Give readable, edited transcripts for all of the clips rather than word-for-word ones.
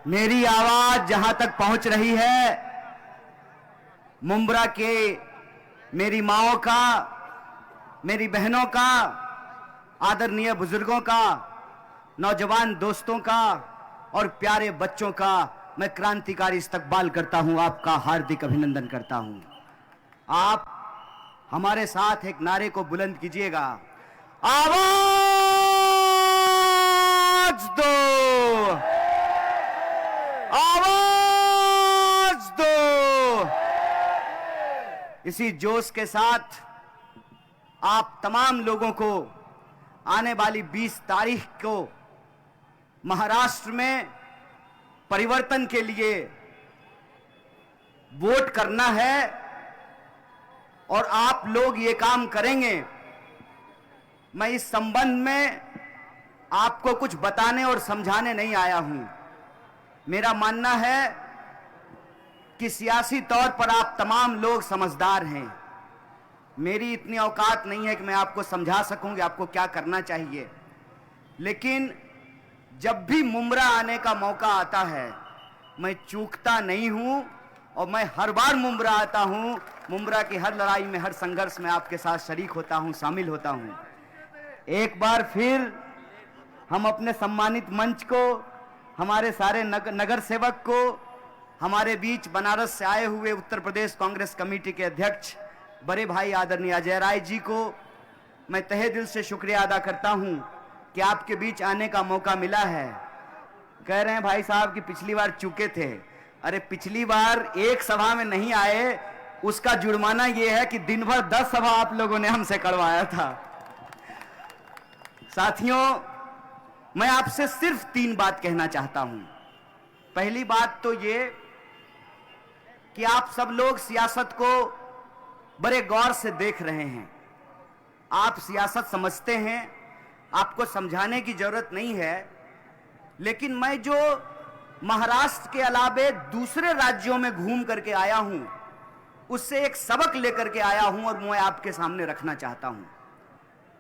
मेरी आवाज जहां तक पहुंच रही है, मुंब्रा के मेरी माओं का, मेरी बहनों का, आदरणीय बुजुर्गों का, नौजवान दोस्तों का और प्यारे बच्चों का मैं क्रांतिकारी इस्तकबाल करता हूं, आपका हार्दिक अभिनंदन करता हूं। आप हमारे साथ एक नारे को बुलंद कीजिएगा, आवाज दो, आवाज दो। इसी जोश के साथ आप तमाम लोगों को आने वाली 20 तारीख को महाराष्ट्र में परिवर्तन के लिए वोट करना है और आप लोग ये काम करेंगे। मैं इस संबंध में आपको कुछ बताने और समझाने नहीं आया हूं। मेरा मानना है कि सियासी तौर पर आप तमाम लोग समझदार हैं। मेरी इतनी औकात नहीं है कि मैं आपको समझा सकूं कि आपको क्या करना चाहिए, लेकिन जब भी मुंब्रा आने का मौका आता है मैं चूकता नहीं हूं और मैं हर बार मुंब्रा आता हूं। मुंब्रा की हर लड़ाई में, हर संघर्ष में आपके साथ शरीक होता हूं, शामिल होता हूं। एक बार फिर हम अपने सम्मानित मंच को, हमारे सारे नगर सेवक को, हमारे बीच बनारस से आए हुए उत्तर प्रदेश कांग्रेस कमेटी के अध्यक्ष बड़े भाई आदरणीय अजय राय जी को मैं तहे दिल से शुक्रिया अदा करता हूं कि आपके बीच आने का मौका मिला है। कह रहे हैं भाई साहब कि पिछली बार चूके थे। अरे पिछली बार एक सभा में नहीं आए, उसका जुर्माना यह है कि दिन भर 10 सभा आप लोगों ने हमसे करवाया था। साथियों, मैं आपसे सिर्फ 3 बात कहना चाहता हूं। पहली बात तो ये कि आप सब लोग सियासत को बड़े गौर से देख रहे हैं। आप सियासत समझते हैं, आपको समझाने की जरूरत नहीं है। लेकिन मैं जो महाराष्ट्र के अलावे दूसरे राज्यों में घूम करके आया हूं, उससे एक सबक लेकर के आया हूं और मैं आपके सामने रखना चाहता हूं।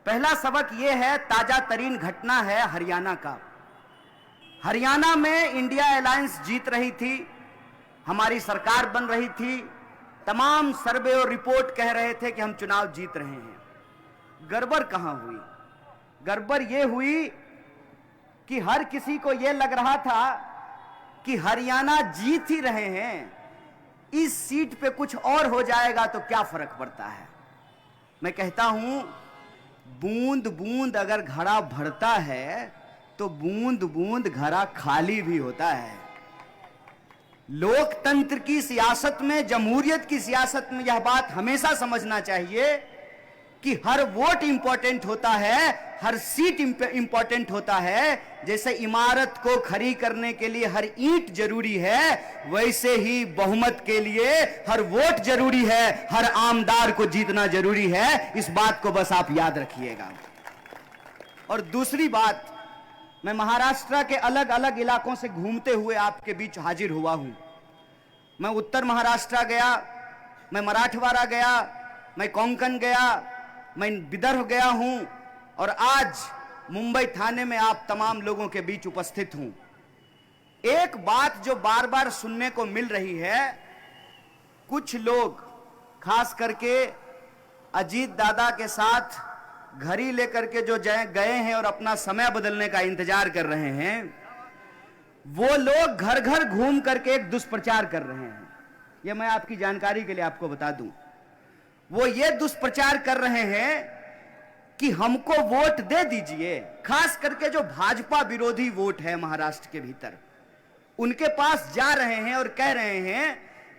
पहला सबक यह है, ताजा तरीन घटना है हरियाणा का। हरियाणा में इंडिया अलायंस जीत रही थी, हमारी सरकार बन रही थी, तमाम सर्वे और रिपोर्ट कह रहे थे कि हम चुनाव जीत रहे हैं। गड़बड़ कहां हुई? गड़बड़ यह हुई कि हर किसी को यह लग रहा था कि हरियाणा जीत ही रहे हैं, इस सीट पे कुछ और हो जाएगा तो क्या फर्क पड़ता है। मैं कहता हूं, बूंद बूंद अगर घड़ा भरता है तो बूंद बूंद घड़ा खाली भी होता है। लोकतंत्र की सियासत में, जमहूरियत की सियासत में यह बात हमेशा समझना चाहिए कि हर वोट इंपॉर्टेंट होता है, हर सीट इंपॉर्टेंट होता है। जैसे इमारत को खड़ी करने के लिए हर ईंट जरूरी है, वैसे ही बहुमत के लिए हर वोट जरूरी है, हर आमदार को जीतना जरूरी है। इस बात को बस आप याद रखिएगा। और दूसरी बात, मैं महाराष्ट्र के अलग अलग इलाकों से घूमते हुए आपके बीच हाजिर हुआ हूं। मैं उत्तर महाराष्ट्र गया, मैं मराठवाड़ा गया, मैं कोंकण गया, मैं विदर्भ गया हूं और आज मुंबई थाने में आप तमाम लोगों के बीच उपस्थित हूं। एक बात जो बार बार सुनने को मिल रही है, कुछ लोग खास करके अजीत दादा के साथ घड़ी लेकर के जो गए हैं और अपना समय बदलने का इंतजार कर रहे हैं, वो लोग घर घर घूम करके एक दुष्प्रचार कर रहे हैं। ये मैं आपकी जानकारी के लिए आपको बता दूं। वो ये दुष्प्रचार कर रहे हैं कि हमको वोट दे दीजिए। खास करके जो भाजपा विरोधी वोट है महाराष्ट्र के भीतर, उनके पास जा रहे हैं और कह रहे हैं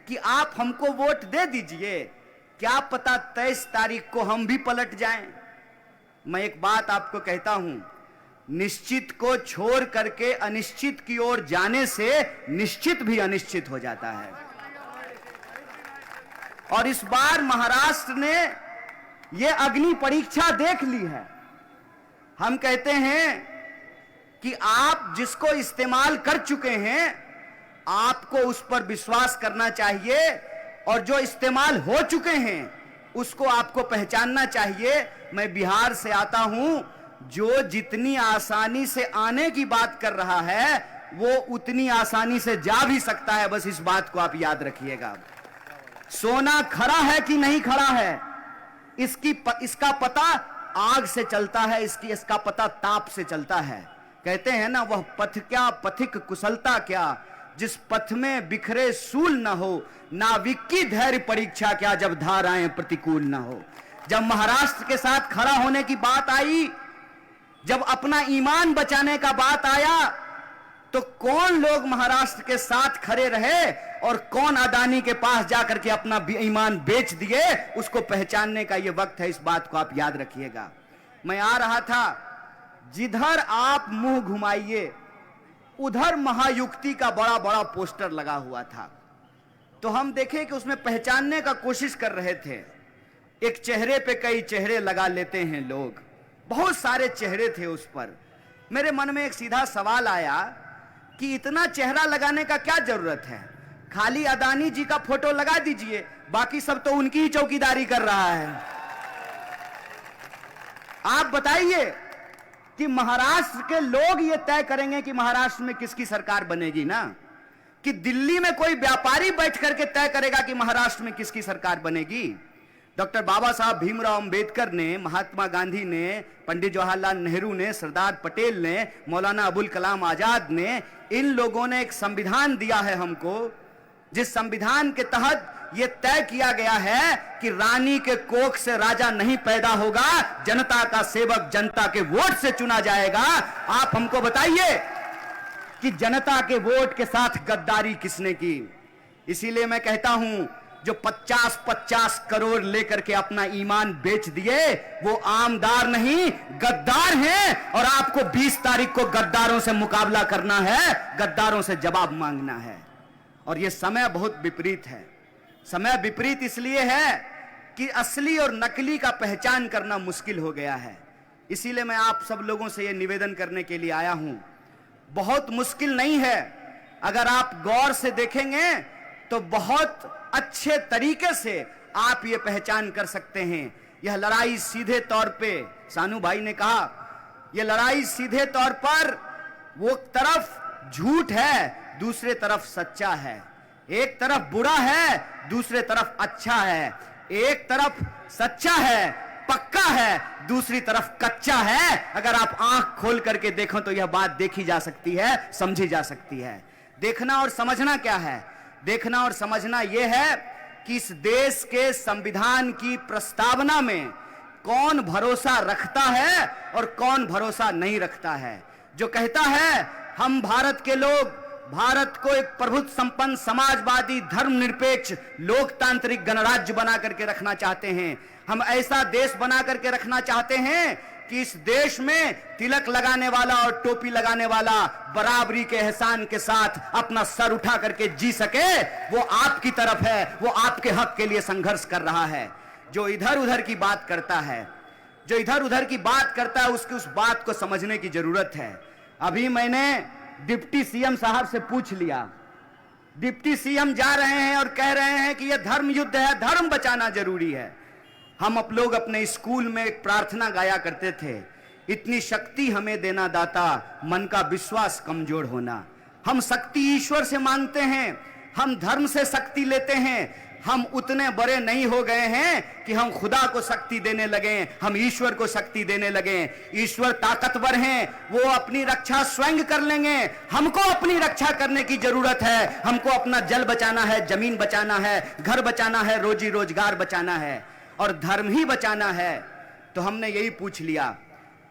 कि आप हमको वोट दे दीजिए, क्या पता 23 तारीख को हम भी पलट जाएं। मैं एक बात आपको कहता हूं, निश्चित को छोड़ करके अनिश्चित की ओर जाने से निश्चित भी अनिश्चित हो जाता है। और इस बार महाराष्ट्र ने यह अग्नि परीक्षा देख ली है। हम कहते हैं कि आप जिसको इस्तेमाल कर चुके हैं, आपको उस पर विश्वास करना चाहिए, और जो इस्तेमाल हो चुके हैं उसको आपको पहचानना चाहिए। मैं बिहार से आता हूं, जो जितनी आसानी से आने की बात कर रहा है, वो उतनी आसानी से जा भी सकता है। बस इस बात को आप याद रखिएगा। सोना खड़ा है कि नहीं खड़ा है, इसका पता आग से चलता है, इसका पता ताप से चलता है। कहते हैं ना, वह पथ क्या पथिक कुशलता क्या, जिस पथ में बिखरे सूल न हो, नाविक की धैर्य परीक्षा क्या, जब धाराएं प्रतिकूल न हो। जब महाराष्ट्र के साथ खड़ा होने की बात आई, जब अपना ईमान बचाने का बात आया, तो कौन लोग महाराष्ट्र के साथ खड़े रहे और कौन अदानी के पास जाकर के अपना ईमान बेच दिए, उसको पहचानने का यह वक्त है। इस बात को आप याद रखिएगा। मैं आ रहा था, जिधर आप मुंह घुमाइए उधर महायुक्ति का बड़ा बड़ा पोस्टर लगा हुआ था। तो हम देखे कि उसमें पहचानने का कोशिश कर रहे थे। एक चेहरे पे कई चेहरे लगा लेते हैं लोग, बहुत सारे चेहरे थे उस पर। मेरे मन में एक सीधा सवाल आया कि इतना चेहरा लगाने का क्या जरूरत है, खाली अदानी जी का फोटो लगा दीजिए, बाकी सब तो उनकी ही चौकीदारी कर रहा है। आप बताइए कि महाराष्ट्र के लोग ये तय करेंगे कि महाराष्ट्र में किसकी सरकार बनेगी ना, कि दिल्ली में कोई व्यापारी बैठ करके तय करेगा कि महाराष्ट्र में किसकी सरकार बनेगी। डॉक्टर बाबा साहब भीमराव अंबेडकर ने, महात्मा गांधी ने, पंडित जवाहरलाल नेहरू ने, सरदार पटेल ने, मौलाना अबुल कलाम आजाद ने, इन लोगों ने एक संविधान दिया है हमको, जिस संविधान के तहत यह तय किया गया है कि रानी के कोख से राजा नहीं पैदा होगा, जनता का सेवक जनता के वोट से चुना जाएगा। आप हमको बताइए कि जनता के वोट के साथ गद्दारी किसने की। इसीलिए मैं कहता हूं, जो 50-50 करोड़ लेकर के अपना ईमान बेच दिए, वो आमदार नहीं गद्दार हैं। और आपको 20 तारीख को गद्दारों से मुकाबला करना है, गद्दारों से जवाब मांगना है। और ये समय बहुत विपरीत है। समय विपरीत इसलिए है कि असली और नकली का पहचान करना मुश्किल हो गया है। इसीलिए मैं आप सब लोगों से यह निवेदन करने के लिए आया हूं। बहुत मुश्किल नहीं है, अगर आप गौर से देखेंगे तो बहुत अच्छे तरीके से आप ये पहचान कर सकते हैं। यह लड़ाई सीधे तौर पे, सानू भाई ने कहा, यह लड़ाई सीधे तौर पर वो तरफ झूठ है, दूसरे तरफ सच्चा है। एक तरफ बुरा है, दूसरे तरफ अच्छा है। एक तरफ सच्चा है, पक्का है, दूसरी तरफ कच्चा है। अगर आप आंख खोल करके देखो तो यह बात देखी जा सकती है, समझी जा सकती है। देखना और समझना क्या है? देखना और समझना यह है कि इस देश के संविधान की प्रस्तावना में कौन भरोसा रखता है और कौन भरोसा नहीं रखता है। जो कहता है हम भारत के लोग भारत को एक प्रभुत्व संपन्न समाजवादी धर्मनिरपेक्ष लोकतांत्रिक गणराज्य बना करके रखना चाहते हैं, हम ऐसा देश बना करके रखना चाहते हैं कि इस देश में तिलक लगाने वाला और टोपी लगाने वाला बराबरी के एहसान के साथ अपना सर उठा करके जी सके, वो आपकी तरफ है, वो आपके हक के लिए संघर्ष कर रहा है। जो इधर उधर की बात करता है, जो इधर उधर की बात करता है, उसकी उस बात को समझने की जरूरत है। अभी मैंने डिप्टी सीएम साहब से पूछ लिया, डिप्टी सीएम जा रहे हैं और कह रहे हैं कि यह धर्म युद्ध है, धर्म बचाना जरूरी है। हम लोग अपने स्कूल में एक प्रार्थना गाया करते थे, इतनी शक्ति हमें देना दाता, मन का विश्वास कमजोर होना। हम शक्ति ईश्वर से मांगते हैं, हम धर्म से शक्ति लेते हैं। हम उतने बड़े नहीं हो गए हैं कि हम खुदा को शक्ति देने लगे, हम ईश्वर को शक्ति देने लगे। ईश्वर ताकतवर हैं, वो अपनी रक्षा स्वयं कर लेंगे। हमको अपनी रक्षा करने की जरूरत है। हमको अपना जल बचाना है, जमीन बचाना है, घर बचाना है, रोजी रोजगार बचाना है और धर्म ही बचाना है। तो हमने यही पूछ लिया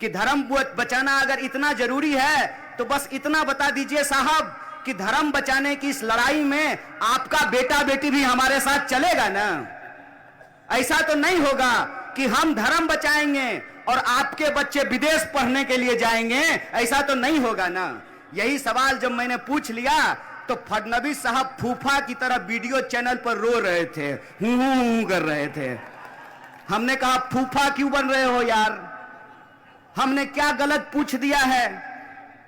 कि धर्म बचाना अगर इतना जरूरी है तो बस इतना बता दीजिए साहब कि धर्म बचाने की इस लड़ाई में आपका बेटा बेटी भी हमारे साथ चलेगा ना। ऐसा तो नहीं होगा कि हम धर्म बचाएंगे और आपके बच्चे विदेश पढ़ने के लिए जाएंगे, ऐसा तो नहीं होगा ना। यही सवाल जब मैंने पूछ लिया तो फडणवीस साहब फूफा की तरह वीडियो चैनल पर रो रहे थे, हूं कर रहे थे। हमने कहा फूफा क्यों बन रहे हो यार, हमने क्या गलत पूछ दिया है?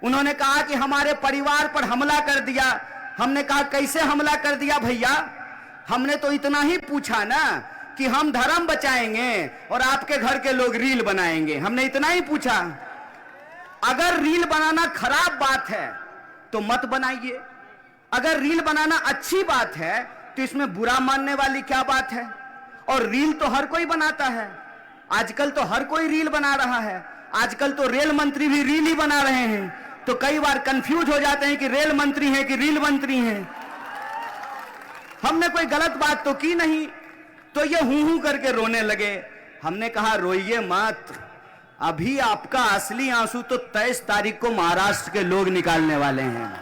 उन्होंने कहा कि हमारे परिवार पर हमला कर दिया। हमने कहा कैसे हमला कर दिया भैया? हमने तो इतना ही पूछा ना कि हम धर्म बचाएंगे और आपके घर के लोग रील बनाएंगे, हमने इतना ही पूछा। अगर रील बनाना खराब बात है तो मत बनाइए। अगर रील बनाना अच्छी बात है तो इसमें बुरा मानने वाली क्या बात है? और रील तो हर कोई बनाता है, आजकल तो हर कोई रील बना रहा है। आजकल तो रेल मंत्री भी रील ही बना रहे हैं, तो कई बार कंफ्यूज हो जाते हैं कि रेल मंत्री हैं कि रील मंत्री हैं। हमने कोई गलत बात तो की नहीं, तो ये हूं करके रोने लगे। हमने कहा रोइए मत, अभी आपका असली आंसू तो 23 तारीख को महाराष्ट्र के लोग निकालने वाले हैं।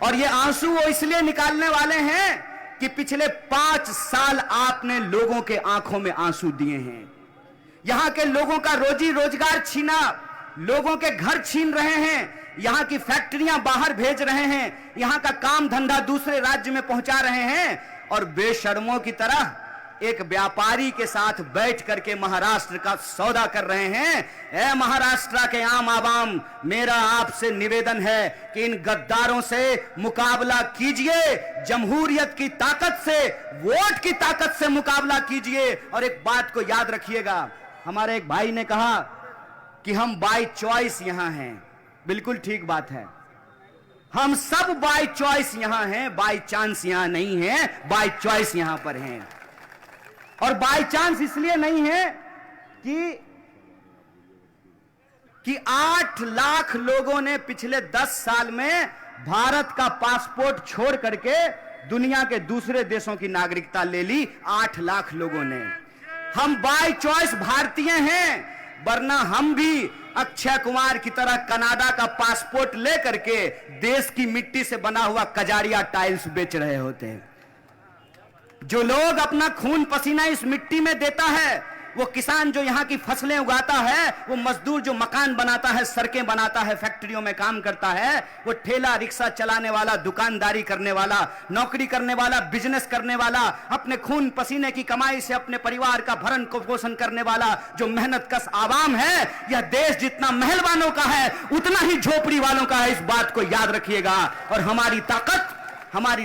और ये आंसू वो इसलिए निकालने वाले हैं कि पिछले 5 साल आपने लोगों के आंखों में आंसू दिए हैं। यहां के लोगों का रोजी रोजगार छीना, लोगों के घर छीन रहे हैं, यहां की फैक्ट्रियां बाहर भेज रहे हैं, यहां का काम धंधा दूसरे राज्य में पहुंचा रहे हैं, और बेशर्मों की तरह एक व्यापारी के साथ बैठ करके महाराष्ट्र का सौदा कर रहे हैं। ऐ महाराष्ट्र के आम आवाम, मेरा आपसे निवेदन है कि इन गद्दारों से मुकाबला कीजिए, जमहूरियत की ताकत से, वोट की ताकत से मुकाबला कीजिए। और एक बात को याद रखिएगा, हमारे एक भाई ने कहा कि हम बाय चॉइस यहां हैं। बिल्कुल ठीक बात है, हम सब बाय चॉइस यहां हैं, बाय चांस यहां नहीं है, बाय चॉइस यहां पर हैं। और बाय चांस इसलिए नहीं है कि 8 लाख लोगों ने पिछले 10 साल में भारत का पासपोर्ट छोड़ करके दुनिया के दूसरे देशों की नागरिकता ले ली। 8 लाख लोगों ने। हम बाय चॉइस भारतीय हैं, वरना हम भी अक्षय कुमार की तरह कनाडा का पासपोर्ट लेकर के देश की मिट्टी से बना हुआ कजारिया टाइल्स बेच रहे होते हैं। जो लोग अपना खून पसीना इस मिट्टी में देता है, वो किसान जो यहां की फसलें उगाता है, वो मजदूर जो मकान बनाता है, सड़कें बनाता है, फैक्ट्रियों में काम करता है, वो ठेला रिक्शा चलाने वाला, दुकानदारी करने वाला, नौकरी करने वाला, बिजनेस करने वाला, अपने खून पसीने की कमाई से अपने परिवार का भरण पोषण करने वाला जो मेहनत कश आवाम है, यह देश जितना महल वालों का है उतना ही झोपड़ी वालों का है। इस बात को याद रखिएगा। और हमारी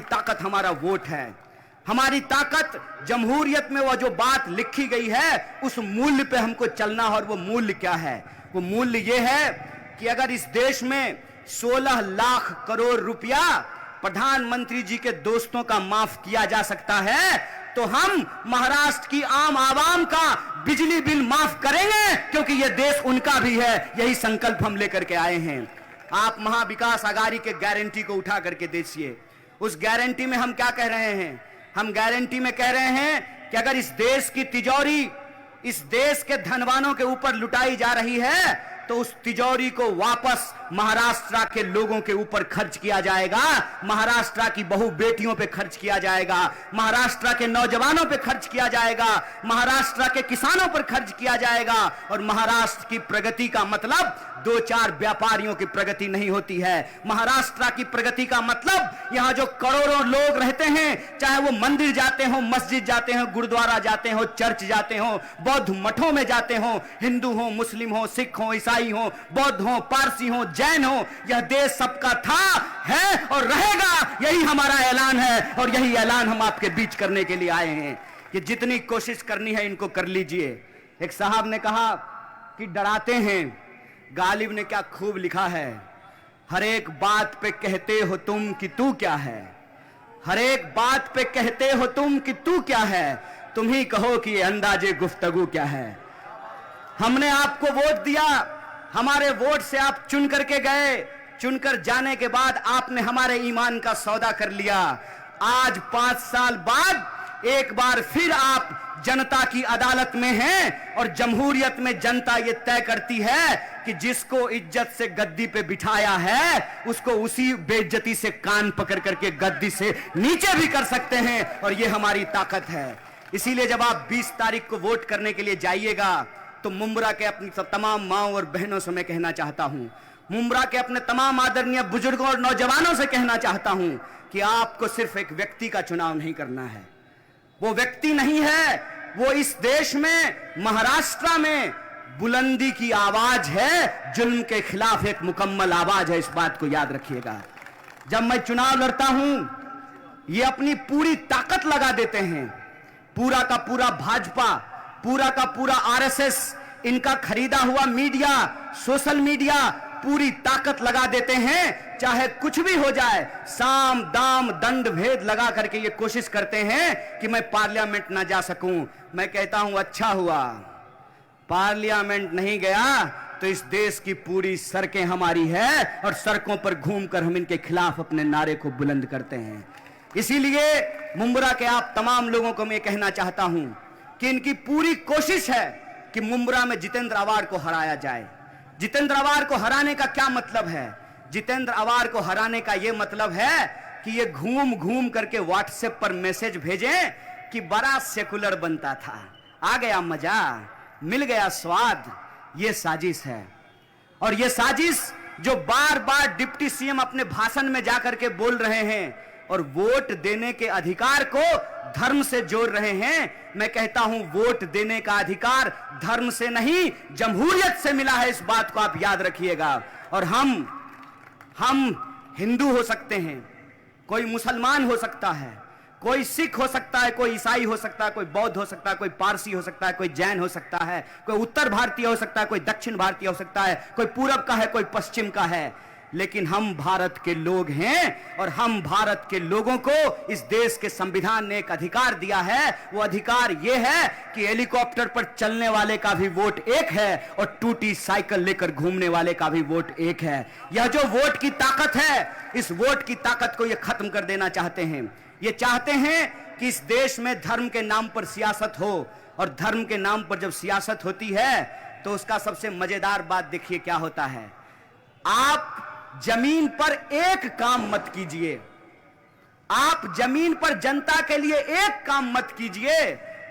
ताकत हमारा वोट है। हमारी ताकत जमहूरियत में वो जो बात लिखी गई है उस मूल्य पे हमको चलना। और वो मूल्य क्या है? वो मूल्य ये है कि अगर इस देश में 16 लाख करोड़ रुपया प्रधानमंत्री जी के दोस्तों का माफ किया जा सकता है, तो हम महाराष्ट्र की आम आवाम का बिजली बिल माफ करेंगे, क्योंकि यह देश उनका भी है। यही संकल्प हम लेकर के आए हैं। आप महाविकास आघाड़ी के गारंटी को उठा करके देखिए। उस गारंटी में हम क्या कह रहे हैं? हम गारंटी में कह रहे हैं कि अगर इस देश की तिजोरी इस देश के धनवानों के ऊपर लुटाई जा रही है, तो उस तिजोरी को वापस महाराष्ट्र के लोगों के ऊपर खर्च किया जाएगा, महाराष्ट्र की बहु बेटियों पे खर्च किया जाएगा, महाराष्ट्र के नौजवानों पे खर्च किया जाएगा, महाराष्ट्र के किसानों पर खर्च किया जाएगा। और महाराष्ट्र की प्रगति का मतलब 2-4 व्यापारियों की प्रगति नहीं होती है। महाराष्ट्र की प्रगति का मतलब यहां जो करोड़ों लोग रहते हैं, चाहे वो मंदिर जाते हो, मस्जिद जाते हो, गुरुद्वारा जाते हो, चर्च जाते हो, बौद्ध मठों में जाते हो, हिंदू हो, मुस्लिम हो, सिख हो, ईसाई हो, बौद्ध हो, पारसी हो, जैन हो, यह देश सबका था, है और रहेगा। यही हमारा ऐलान है और यही ऐलान हम आपके बीच करने के लिए आए हैं कि जितनी कोशिश करनी है इनको कर लीजिए। एक साहब ने कहा कि डराते हैं, गालिब ने क्या खूब लिखा है, हर एक बात पे कहते हो तुम कि तू क्या है, हर एक बात पे कहते हो तुम कि तू क्या है, तुम ही कहो कि ये अंदाजे गुफ्तगू क्या है। हमने आपको वोट दिया, हमारे वोट से आप चुन करके गए, चुनकर जाने के बाद आपने हमारे ईमान का सौदा कर लिया। आज 5 साल बाद एक बार फिर आप जनता की अदालत में हैं और जमहूरियत में जनता ये तय करती है कि जिसको इज्जत से गद्दी पे बिठाया है उसको उसी बेइज्जती से कान पकड़ करके गद्दी से नीचे भी कर सकते हैं। और ये हमारी ताकत है। इसीलिए जब आप 20 तारीख को वोट करने के लिए जाइएगा तो मुंब्रा के अपनी तमाम माओ और बहनों से मैं कहना चाहता हूं, मुंब्रा के अपने तमाम आदरणीय बुजुर्गों और नौजवानों से कहना चाहता हूं कि आपको सिर्फ एक व्यक्ति का चुनाव नहीं करना है। वो व्यक्ति नहीं है, वो इस देश में, महाराष्ट्र में बुलंदी की आवाज है, जुल्म के खिलाफ एक मुकम्मल आवाज है। इस बात को याद रखिएगा। जब मैं चुनाव लड़ता हूं, ये अपनी पूरी ताकत लगा देते हैं, पूरा का पूरा भाजपा, पूरा का पूरा आरएसएस, इनका खरीदा हुआ मीडिया, सोशल मीडिया पूरी ताकत लगा देते हैं चाहे कुछ भी हो जाए, साम दाम दंड भेद लगा करके ये कोशिश करते हैं कि मैं पार्लियामेंट ना जा सकूं। मैं कहता हूं अच्छा हुआ पार्लियामेंट नहीं गया तो इस देश की पूरी सड़कें हमारी है और सड़कों पर घूमकर हम इनके खिलाफ अपने नारे को बुलंद करते हैं। इसीलिए मुंब्रा के आप तमाम लोगों को मैं कहना चाहता हूं कि इनकी पूरी कोशिश है कि मुंब्रा में जितेंद्र अवार को हराया जाए। जितेंद्र अवार को हराने का क्या मतलब है? जितेंद्र अवार को हराने का यह मतलब है कि ये घूम घूम करके व्हाट्सएप पर मैसेज भेजें कि बड़ा सेकुलर बनता था, आ गया मजा, मिल गया स्वाद। ये साजिश है। और ये साजिश जो बार बार डिप्टी सीएम अपने भाषण में जाकर के बोल रहे हैं और वोट देने के अधिकार को धर्म से जोड़ रहे हैं, मैं कहता हूं वोट देने का अधिकार धर्म से नहीं जमहूरियत से मिला है। इस बात को आप याद रखिएगा। और हम हिंदू हो सकते हैं, कोई मुसलमान हो सकता है, कोई सिख हो सकता है, कोई ईसाई हो सकता है, कोई बौद्ध हो सकता है, कोई पारसी हो सकता है, कोई जैन हो सकता है, कोई उत्तर भारतीय हो सकता है, कोई दक्षिण भारतीय हो सकता है, कोई पूरब का है, कोई पश्चिम का है, लेकिन हम भारत के लोग हैं। और हम भारत के लोगों को इस देश के संविधान ने एक अधिकार दिया है। वो अधिकार यह है कि हेलीकॉप्टर पर चलने वाले का भी वोट एक है और टूटी साइकिल लेकर घूमने वाले का भी वोट एक है। यह जो वोट की ताकत है, इस वोट की ताकत को ये खत्म कर देना चाहते हैं। ये चाहते हैं कि इस देश में धर्म के नाम पर सियासत हो, और धर्म के नाम पर जब सियासत होती है तो उसका सबसे मजेदार बात देखिए क्या होता है। आप जमीन पर एक काम मत कीजिए, आप जमीन पर जनता के लिए एक काम मत कीजिए,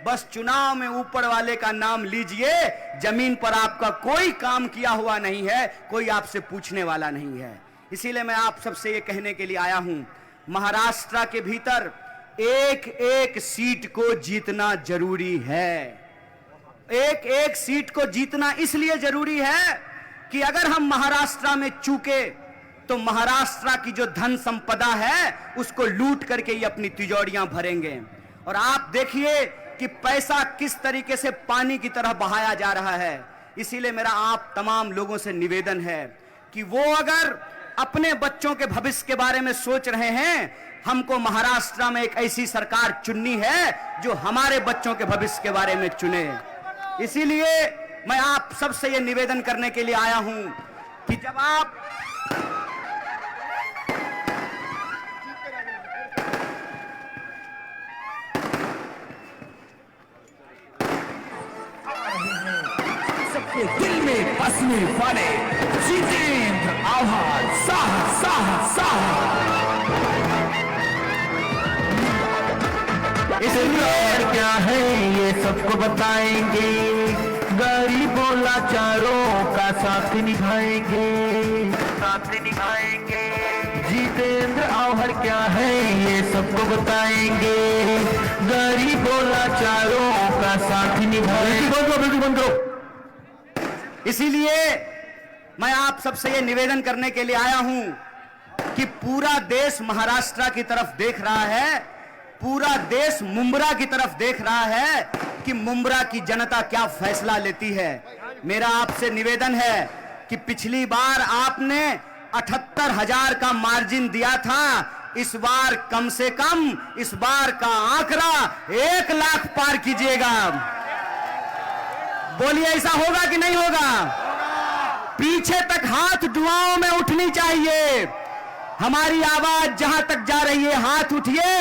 बस चुनाव में ऊपर वाले का नाम लीजिए। जमीन पर आपका कोई काम किया हुआ नहीं है, कोई आपसे पूछने वाला नहीं है। इसीलिए मैं आप सबसे ये कहने के लिए आया हूं, महाराष्ट्र के भीतर एक एक सीट को जीतना जरूरी है। एक एक सीट को जीतना इसलिए जरूरी है कि अगर हम महाराष्ट्र में चूके तो महाराष्ट्र की जो धन संपदा है उसको लूट करके ये अपनी तिजोरियां भरेंगे। और आप देखिए कि पैसा किस तरीके से पानी की तरह बहाया जा रहा है। इसीलिए मेरा आप तमाम लोगों से निवेदन है कि वो अगर अपने बच्चों के भविष्य के बारे में सोच रहे हैं, हमको महाराष्ट्र में एक ऐसी सरकार चुननी है जो हमारे बच्चों के भविष्य के बारे में चुने। इसीलिए मैं आप सबसे ये निवेदन करने के लिए आया हूं कि जब आप दिल में बसने वाले जितेंद्र आव्हाड साहस साहस साहस। इसलिए क्या है ये सबको बताएंगे, गरीबों लाचारों का साथ निभाएंगे, साथ निभाएंगे। जितेंद्र आव्हाड क्या है ये सबको बताएंगे, गरीबों लाचारों का साथ निभाएंगे। इसीलिए मैं आप सबसे ये निवेदन करने के लिए आया हूं कि पूरा देश महाराष्ट्र की तरफ देख रहा है, पूरा देश मुंब्रा की तरफ देख रहा है कि मुंब्रा की जनता क्या फैसला लेती है। मेरा आपसे निवेदन है कि पिछली बार आपने 78,000 का मार्जिन दिया था, इस बार कम से कम इस बार का आंकड़ा 1 लाख पार कीजिएगा। बोलिए ऐसा होगा कि नहीं होगा? पीछे तक हाथ दुआओं में उठनी चाहिए। हमारी आवाज जहां तक जा रही है, हाथ उठिए,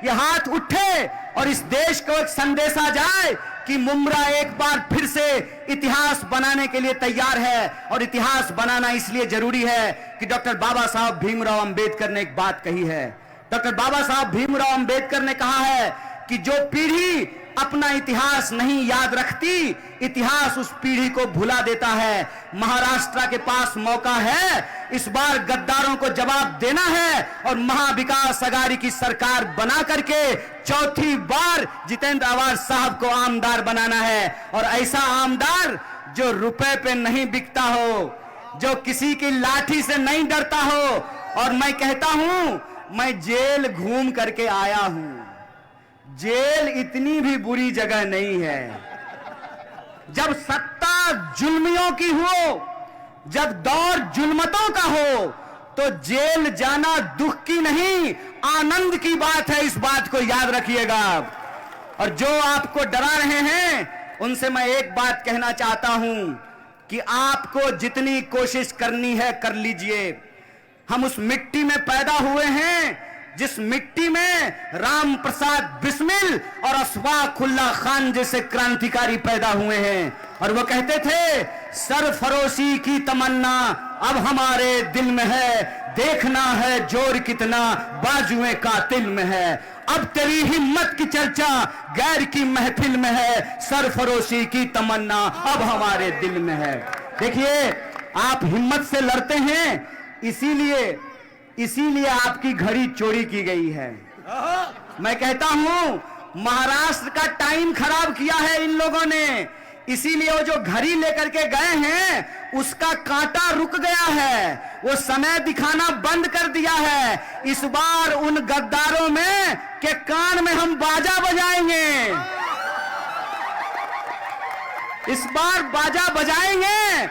ये हाथ उठे और इस देश को एक संदेशा जाए कि मुंब्रा एक बार फिर से इतिहास बनाने के लिए तैयार है। और इतिहास बनाना इसलिए जरूरी है कि डॉक्टर बाबा साहब भीमराव अंबेडकर ने एक बात कही है। डॉक्टर बाबा साहब भीमराव अंबेडकर ने कहा है कि जो पीढ़ी अपना इतिहास नहीं याद रखती, इतिहास उस पीढ़ी को भुला देता है। महाराष्ट्र के पास मौका है, इस बार गद्दारों को जवाब देना है और महाविकास अघाड़ी की सरकार बना करके चौथी बार जितेंद्र आव्हाड साहब को आमदार बनाना है। और ऐसा आमदार जो रुपए पे नहीं बिकता हो, जो किसी की लाठी से नहीं डरता हो। और मैं कहता हूं, मैं जेल घूम करके आया हूं, जेल इतनी भी बुरी जगह नहीं है। जब सत्ता जुल्मियों की हो, जब दौर जुल्मतों का हो, तो जेल जाना दुख की नहीं आनंद की बात है, इस बात को याद रखिएगा। और जो आपको डरा रहे हैं उनसे मैं एक बात कहना चाहता हूं कि आपको जितनी कोशिश करनी है कर लीजिए। हम उस मिट्टी में पैदा हुए हैं जिस मिट्टी में राम प्रसाद बिस्मिल और अशफाकुल्लाह खान जैसे क्रांतिकारी पैदा हुए हैं। और वो कहते थे, सरफरोशी की तमन्ना अब हमारे दिल में है, देखना है जोर कितना बाजुए कातिल में है। अब तेरी हिम्मत की चर्चा गैर की महफिल में है, सरफरोशी की तमन्ना अब हमारे दिल में है। देखिए, आप हिम्मत से लड़ते हैं, इसीलिए आपकी घड़ी चोरी की गई है। मैं कहता हूं महाराष्ट्र का टाइम खराब किया है इन लोगों ने, इसीलिए वो जो घड़ी लेकर के गए हैं उसका कांटा रुक गया है, वो समय दिखाना बंद कर दिया है। इस बार उन गद्दारों में के कान में हम बाजा बजाएंगे, इस बार बाजा बजाएंगे।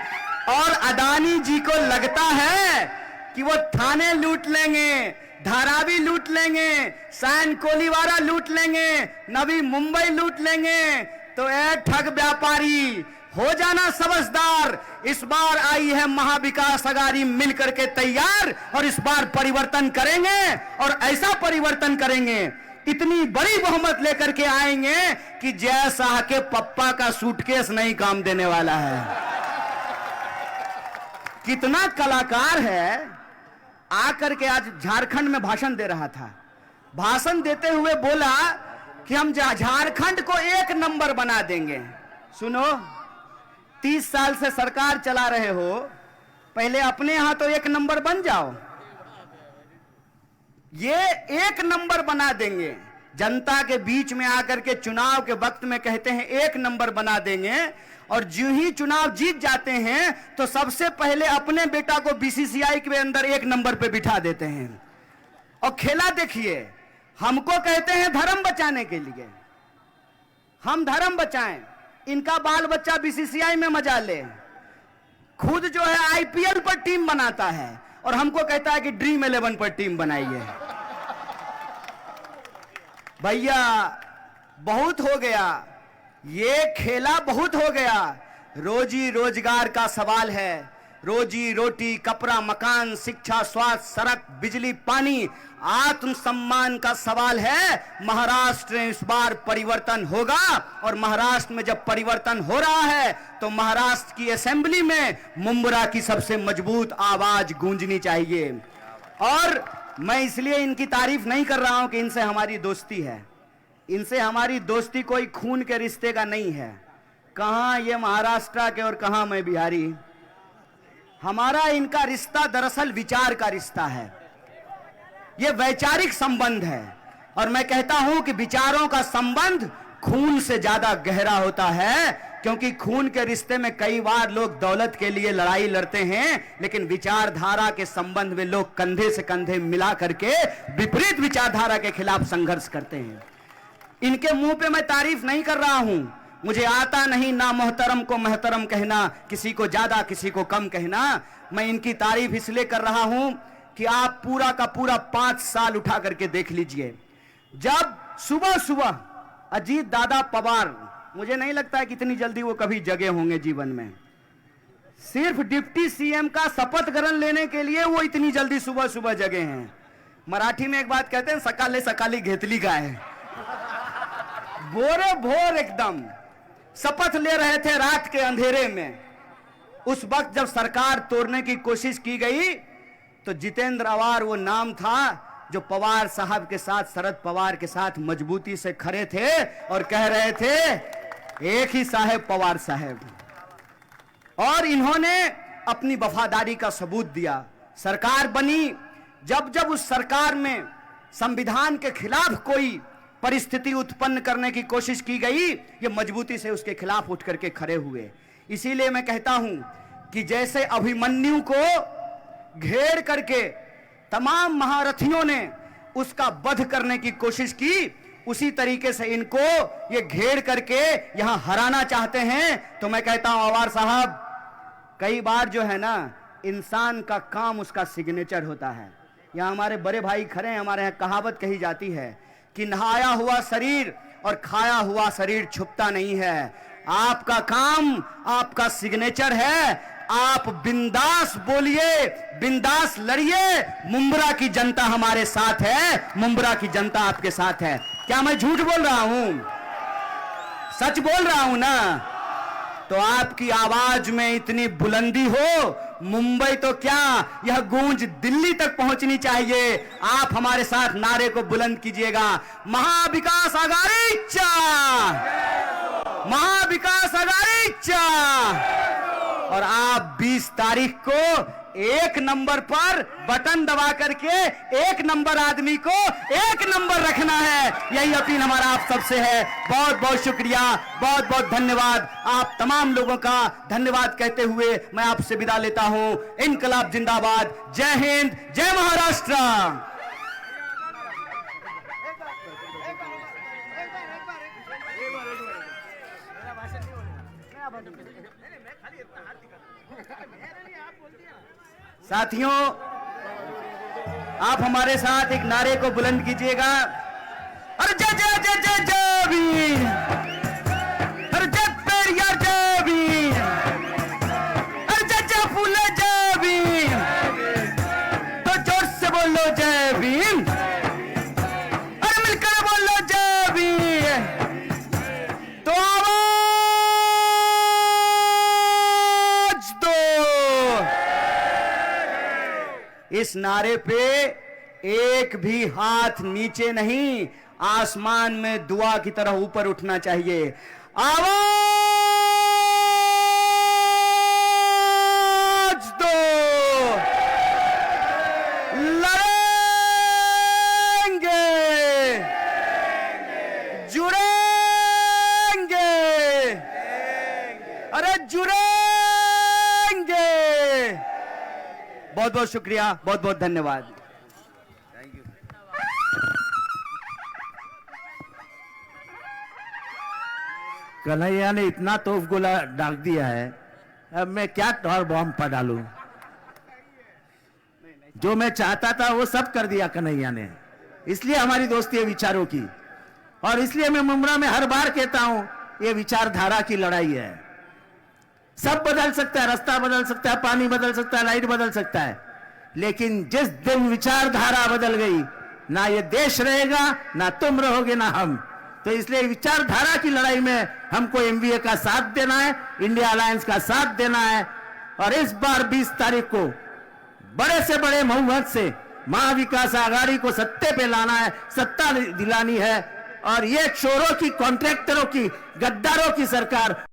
और अदानी जी को लगता है कि वो थाने लूट लेंगे, धारावी लूट लेंगे, सैन कोलीवारा लूट लेंगे, नवी मुंबई लूट लेंगे, तो ए ठग व्यापारी हो जाना समझदार। इस बार आई है महाविकास अघाड़ी मिलकर के तैयार, और इस बार परिवर्तन करेंगे, और ऐसा परिवर्तन करेंगे, इतनी बड़ी बहुमत लेकर के आएंगे कि जय शाह के पप्पा का सूटकेस नहीं काम देने वाला है। कितना कलाकार है, आकर के आज झारखंड में भाषण दे रहा था। भाषण देते हुए बोला कि हम झारखंड को एक नंबर बना देंगे। सुनो, 30 साल से सरकार चला रहे हो, पहले अपने यहां तो एक नंबर बन जाओ। ये एक नंबर बना देंगे, जनता के बीच में आकर के चुनाव के वक्त में कहते हैं एक नंबर बना देंगे, और जो ही चुनाव जीत जाते हैं तो सबसे पहले अपने बेटा को बीसीसीआई के अंदर एक नंबर पे बिठा देते हैं। और खेला देखिए, हमको कहते हैं धर्म बचाने के लिए, हम धर्म बचाएं, इनका बाल बच्चा बीसीसीआई में मजा ले, खुद जो है आईपीएल पर टीम बनाता है और हमको कहता है कि ड्रीम 11 पर टीम बनाइए। भैया बहुत हो गया, ये खेला बहुत हो गया। रोजी रोजगार का सवाल है, रोजी रोटी, कपड़ा, मकान, शिक्षा, स्वास्थ्य, सड़क, बिजली, पानी, आत्मसम्मान का सवाल है। महाराष्ट्र में इस बार परिवर्तन होगा, और महाराष्ट्र में जब परिवर्तन हो रहा है तो महाराष्ट्र की असेंबली में मुंबरा की सबसे मजबूत आवाज गूंजनी चाहिए। और मैं इसलिए इनकी तारीफ नहीं कर रहा हूं कि इनसे हमारी दोस्ती है, इनसे हमारी दोस्ती कोई खून के रिश्ते का नहीं है। कहां ये महाराष्ट्र के और कहां मैं बिहारी। हमारा इनका रिश्ता दरअसल विचार का रिश्ता है, ये वैचारिक संबंध है। और मैं कहता हूं कि विचारों का संबंध खून से ज्यादा गहरा होता है, क्योंकि खून के रिश्ते में कई बार लोग दौलत के लिए लड़ाई लड़ते हैं, लेकिन विचारधारा के संबंध में लोग कंधे से कंधे मिला करके विपरीत विचारधारा के खिलाफ संघर्ष करते हैं। इनके मुंह पे मैं तारीफ नहीं कर रहा हूं, मुझे आता नहीं ना मोहतरम को महतरम कहना, किसी को ज्यादा किसी को कम कहना। मैं इनकी तारीफ इसलिए कर रहा हूं कि आप पूरा का पूरा 5 साल उठा करके देख लीजिए। जब सुबह सुबह अजीत दादा पवार, मुझे नहीं लगता है कितनी जल्दी वो कभी जगे होंगे जीवन में, सिर्फ डिप्टी सीएम का शपथ ग्रहण लेने के लिए वो इतनी जल्दी सुबह सुबह जगे हैं। मराठी में एक बात कहते हैं, सकाले सकाली घेतली गाय। भोरे भोर एकदम शपथ ले रहे थे रात के अंधेरे में। उस वक्त जब सरकार तोड़ने की कोशिश की गई तो जितेंद्र अवार वो नाम था जो पवार साहब के साथ, शरद पवार के साथ मजबूती से खड़े थे और कह रहे थे एक ही साहेब पवार साहेब। और इन्होंने अपनी वफादारी का सबूत दिया। सरकार बनी, जब जब उस सरकार में संविधान के खिलाफ कोई परिस्थिति उत्पन्न करने की कोशिश की गई, ये मजबूती से उसके खिलाफ उठ करके खड़े हुए। इसीलिए मैं कहता हूं कि जैसे अभिमन्यु को घेर करके तमाम महारथियों ने उसका वध करने की कोशिश की, उसी तरीके से इनको ये घेर करके यहां हराना चाहते हैं। तो मैं कहता हूं अवार साहब, कई बार जो है ना इंसान का काम उसका सिग्नेचर होता है। यहाँ हमारे बड़े भाई खड़े हैं, हमारे यहाँ कहावत कही जाती है कि नहाया हुआ शरीर और खाया हुआ शरीर छुपता नहीं है। आपका काम आपका सिग्नेचर है। आप बिंदास बोलिए, बिंदास लड़िए। मुंब्रा की जनता हमारे साथ है, मुंब्रा की जनता आपके साथ है। क्या मैं झूठ बोल रहा हूं? सच बोल रहा हूं ना? तो आपकी आवाज में इतनी बुलंदी हो, मुंबई तो क्या यह गूंज दिल्ली तक पहुंचनी चाहिए। आप हमारे साथ नारे को बुलंद कीजिएगा, महाविकास आघाड़ी चा, महाविकास आघाड़ी चा। और आप 20 तारीख को 1 नंबर पर बटन दबा करके 1 नंबर आदमी को 1 नंबर रखना है। यही अपील हमारा आप सबसे है। बहुत बहुत शुक्रिया, बहुत बहुत धन्यवाद। आप तमाम लोगों का धन्यवाद कहते हुए मैं आपसे विदा लेता हूं। इनकलाब जिंदाबाद। जय हिंद, जय महाराष्ट्र। साथियों, आप हमारे साथ एक नारे को बुलंद कीजिएगा। अरे जय जय जय जय जय वीर, अरे जय पेरियार जय वीर, अरे जय जय फूले जय वीर। तो जोर से बोलो जय भीम, अरे मिलकर बोलो जय वीर। तो इस नारे पे एक भी हाथ नीचे नहीं, आसमान में दुआ की तरह ऊपर उठना चाहिए। आवाज दो, लड़ेंगे, जुड़ेंगे, अरे जुड़ेंगे। बहुत बहुत शुक्रिया, बहुत बहुत धन्यवाद। कन्हैया ने इतना तोफ गोला डाल दिया है, अब मैं क्या और बॉम्ब पर डालूं? जो मैं चाहता था वो सब कर दिया कन्हैया ने। इसलिए हमारी दोस्ती है विचारों की, और इसलिए मैं मुंब्रा में हर बार कहता हूं ये विचारधारा की लड़ाई है। सब बदल सकता है, रास्ता बदल सकता है, पानी बदल सकता है, लाइट बदल सकता है, लेकिन जिस दिन विचारधारा बदल गई, ना ये देश रहेगा, ना तुम रहोगे, ना हम। तो इसलिए विचारधारा की लड़ाई में हमको एमवीए का साथ देना है, इंडिया अलायंस का साथ देना है। और इस बार 20 तारीख को बड़े से बड़े बहुमत से महाविकास आघाड़ी को सत्ते पे लाना है, सत्ता दिलानी है। और ये चोरों की, कॉन्ट्रैक्टरों की, गद्दारों की सरकार